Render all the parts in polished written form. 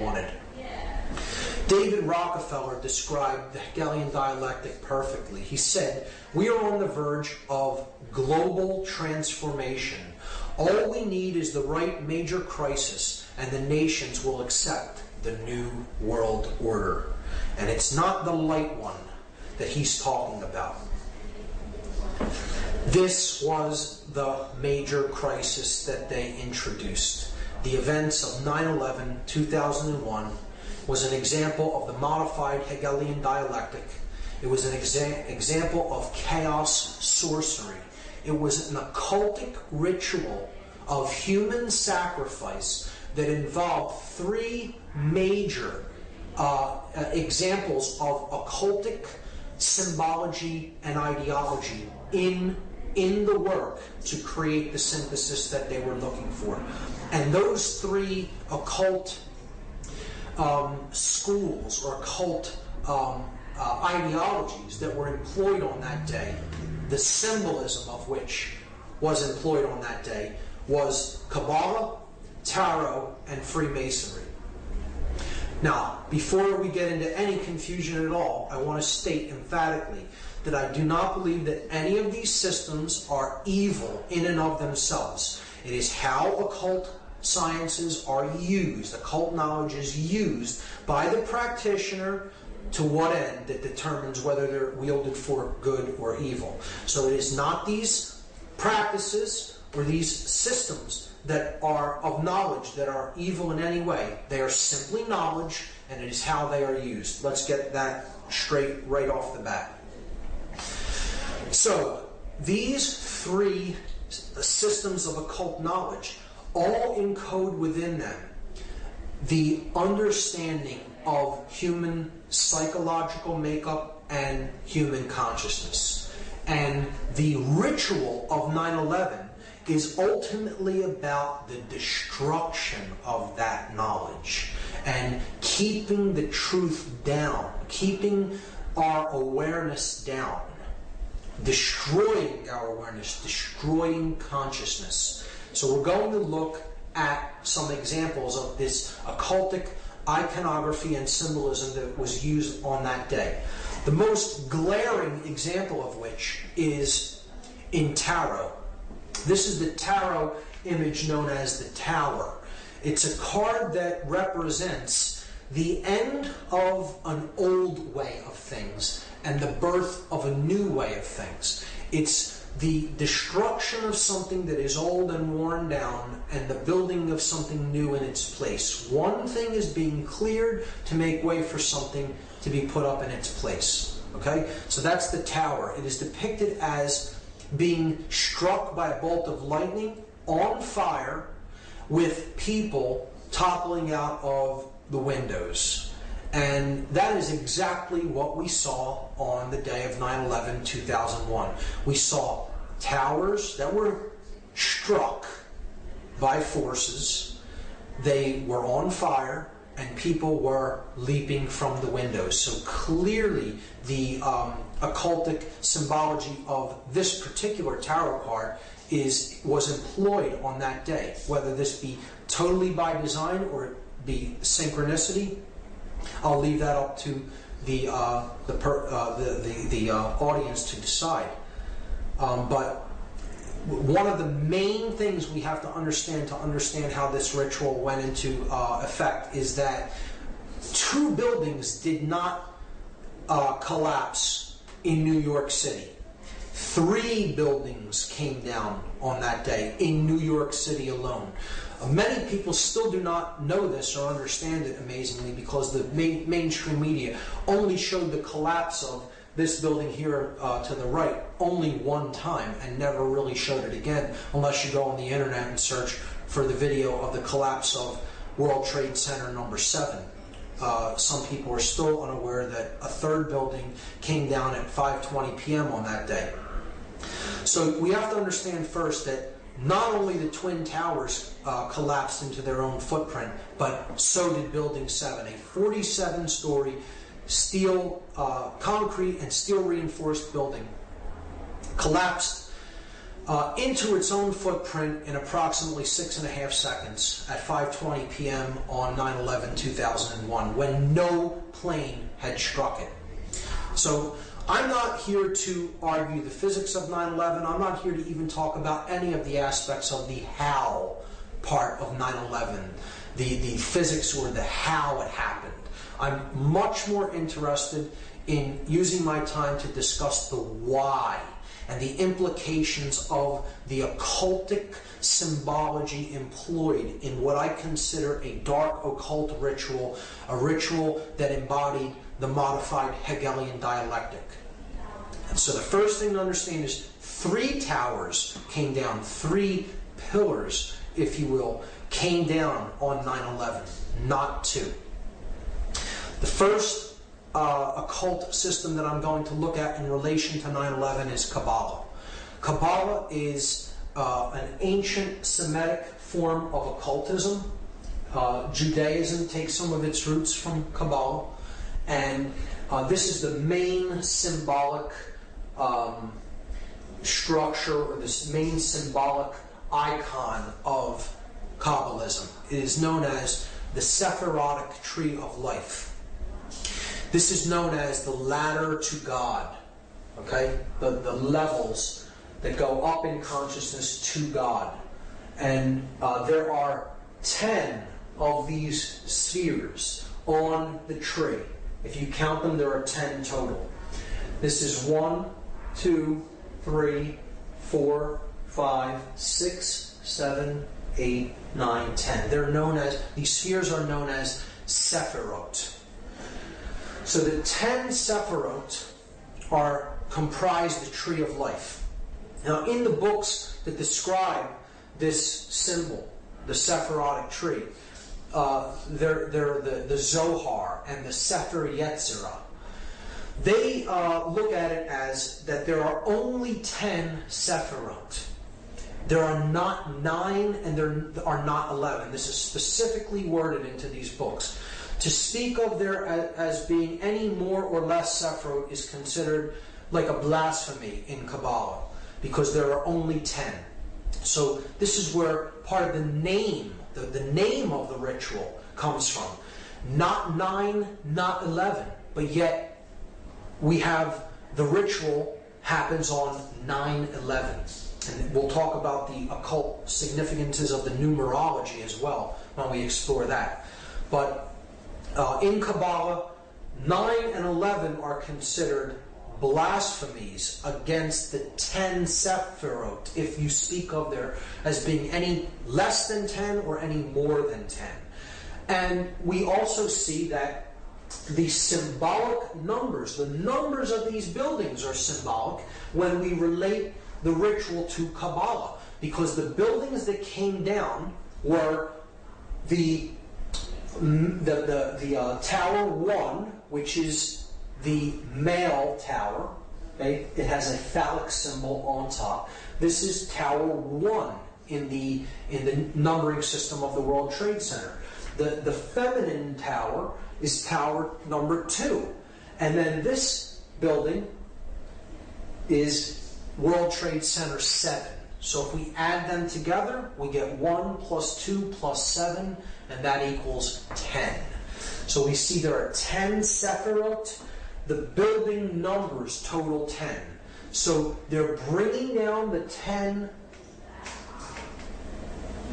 wanted. David Rockefeller described the Hegelian dialectic perfectly. He said, "We are on the verge of global transformation. All we need is the right major crisis, and the nations will accept the new world order." And it's not the light one that he's talking about. This was the major crisis that they introduced. The events of 9/11, 2001, was an example of the modified Hegelian dialectic. It was an example of chaos sorcery. It was an occultic ritual of human sacrifice that involved three major examples of occultic symbology and ideology in the work to create the synthesis that they were looking for. And those three occult schools or occult ideologies that were employed on that day, the symbolism of which was employed on that day, was Kabbalah, Tarot, and Freemasonry. Now, before we get into any confusion at all, I want to state emphatically that I do not believe that any of these systems are evil in and of themselves. It is how occult sciences are used, occult knowledge is used by the practitioner to what end that determines whether they're wielded for good or evil. So it is not these practices or these systems that are of knowledge that are evil in any way. They are simply knowledge, and it is how they are used. Let's get that straight right off the bat. So these three systems of occult knowledge all encode within them the understanding of human psychological makeup and human consciousness. And the ritual of 9/11 is ultimately about the destruction of that knowledge and keeping the truth down, keeping our awareness down, destroying our awareness, destroying consciousness. So we're going to look at some examples of this occultic iconography and symbolism that was used on that day. The most glaring example of which is in tarot. This is the tarot image known as the Tower. It's a card that represents the end of an old way of things and the birth of a new way of things. It's the destruction of something that is old and worn down and the building of something new in its place. One thing is being cleared to make way for something to be put up in its place. Okay? So that's the Tower. It is depicted as being struck by a bolt of lightning, on fire, with people toppling out of the windows. And that is exactly what we saw on the day of 9/11, 2001. We saw towers that were struck by forces. They were on fire, and people were leaping from the windows. So clearly the occultic symbology of this particular tarot card was employed on that day. Whether this be totally by design or it be synchronicity, I'll leave that up to the audience to decide. But one of the main things we have to understand how this ritual went into effect is that two buildings did not collapse in New York City. 3 buildings came down on that day in New York City alone. Many people still do not know this or understand it, amazingly, because the mainstream media only showed the collapse of this building here to the right only one time and never really showed it again, unless you go on the internet and search for the video of the collapse of World Trade Center number 7. Some people are still unaware that a 3rd building came down at 5:20 p.m. on that day. So we have to understand first that not only the Twin Towers collapsed into their own footprint, but so did Building 7, a 47-story concrete and steel reinforced building, collapsed into its own footprint in approximately 6.5 seconds at 5:20 p.m. on 9/11/2001, when no plane had struck it. So I'm not here to argue the physics of 9/11. I'm not here to even talk about any of the aspects of the how part of 9/11, the physics or the how it happened. I'm much more interested in using my time to discuss the why and the implications of the occultic symbology employed in what I consider a dark occult ritual, a ritual that embodied the modified Hegelian dialectic. And so the first thing to understand is 3 towers came down, 3 pillars, if you will, came down on 9/11, not 2. The first occult system that I'm going to look at in relation to 9/11 is Kabbalah. Kabbalah is an ancient Semitic form of occultism. Judaism takes some of its roots from Kabbalah, and this is the main symbolic structure, or this main symbolic icon of Kabbalism. It is known as the Sephirotic Tree of Life. This is known as the ladder to God, okay? The levels that go up in consciousness to God. And there are 10 of these spheres on the tree. If you count them, there are 10 total. This is 1, 2, 3, 4, 5, 6, 7, 8, 9, 10. They're known as, these spheres are known as Sephirot. So the 10 Sephirot comprise the tree of life. Now, in the books that describe this symbol, the Sephirotic tree, they're the Zohar and the Sefer Yetzirah. They look at it as that there are only 10 Sephirot. There are not 9 and there are not 11. This is specifically worded into these books. To speak of there as being any more or less Sephirot is considered like a blasphemy in Kabbalah, because there are only 10. So this is where part of the name of the ritual comes from. Not 9, not 11, but yet we have the ritual happens on 9/11. And we'll talk about the occult significances of the numerology as well when we explore that. But in Kabbalah, 9 and 11 are considered blasphemies against the 10 Sephirot, if you speak of there as being any less than 10 or any more than 10. And we also see that the symbolic numbers, the numbers of these buildings are symbolic when we relate the ritual to Kabbalah, because the buildings that came down were the Tower 1, which is the male tower. Okay? It has a phallic symbol on top. This is Tower 1 in the numbering system of the World Trade Center. The feminine tower is Tower number 2. And then this building is World Trade Center 7. So if we add them together, we get 1 plus 2 plus 7, and that equals 10. So we see there are 10 Sephirot. The building numbers total 10. So they're bringing down the 10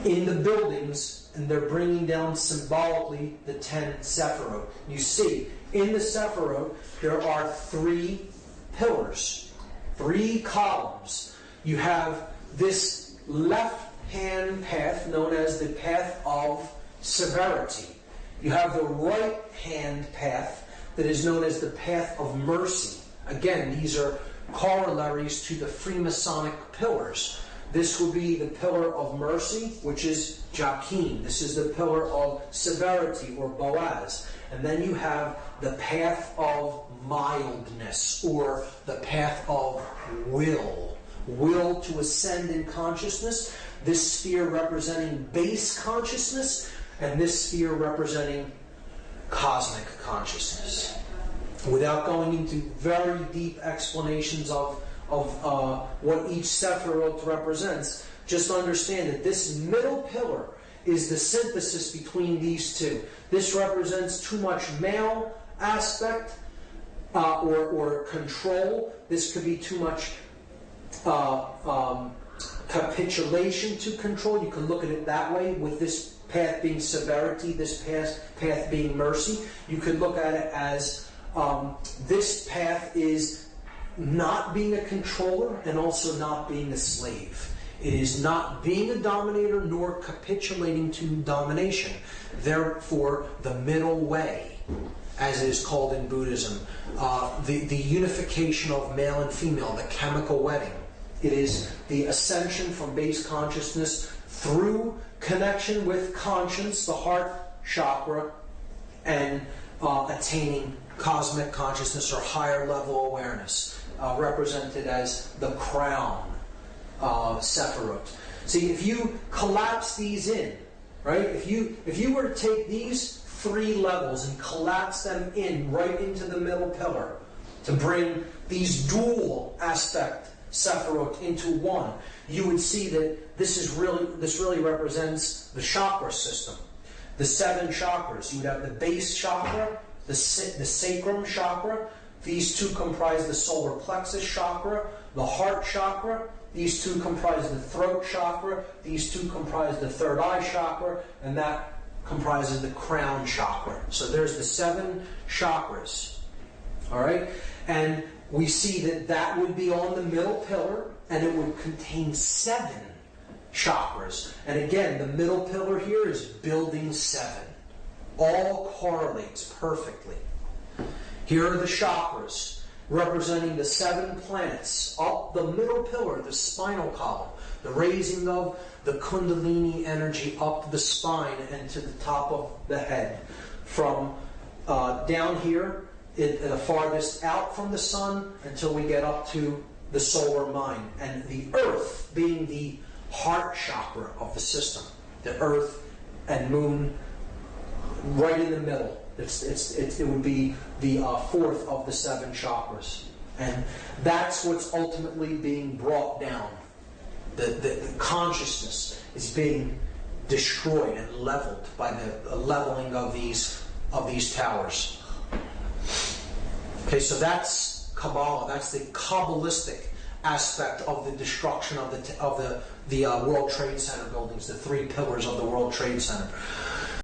in the buildings, and they're bringing down symbolically the 10 Sephirot. You see, in the Sephirot, there are 3 pillars, 3 columns. You have this left-hand path known as the path of severity. You have the right-hand path that is known as the path of mercy. Again, these are corollaries to the Freemasonic pillars. This would be the pillar of mercy, which is Joachim. This is the pillar of severity, or Boaz. And then you have the path of mildness, or the path of will. Will to ascend in consciousness. This sphere representing base consciousness, and this sphere representing cosmic consciousness. Without going into very deep explanations of what each Sephiroth represents, just understand that this middle pillar is the synthesis between these two. This represents too much male aspect or control. This could be too much capitulation to control. You can look at it that way, with this path being severity, this path being mercy. You could look at it as this path is not being a controller and also not being a slave. It is not being a dominator nor capitulating to domination. Therefore, the middle way, as it is called in Buddhism, the unification of male and female, the chemical wedding. It is the ascension from base consciousness through connection with conscience, the heart chakra, and attaining cosmic consciousness or higher level awareness, represented as the crown Sephiroth. See, if you collapse these in, right? If you were to take these 3 levels and collapse them in right into the middle pillar to bring these dual aspect Sephiroth into one, you would see that this really represents the chakra system. The 7 chakras. You would have the base chakra, the sacrum chakra. These 2 comprise the solar plexus chakra, the heart chakra. These 2 comprise the throat chakra. These 2 comprise the third eye chakra, and that comprises the crown chakra. So there's the 7 chakras. All right? And we see that would be on the middle pillar, and it would contain 7 chakras. And again, the middle pillar here is building 7. All correlates perfectly. Here are the chakras, representing the 7 planets. Up the middle pillar, the spinal column, the raising of the Kundalini energy up the spine and to the top of the head. From down here, the farthest out from the sun until we get up to the solar mind. And the earth being the heart chakra of the system. The earth and moon right in the middle. It would be the 4th of the 7 chakras. And that's what's ultimately being brought down. The consciousness is being destroyed and leveled by the leveling of these towers. Okay, so that's Kabbalah. That's the Kabbalistic aspect of the destruction of the World Trade Center buildings, the 3 pillars of the World Trade Center.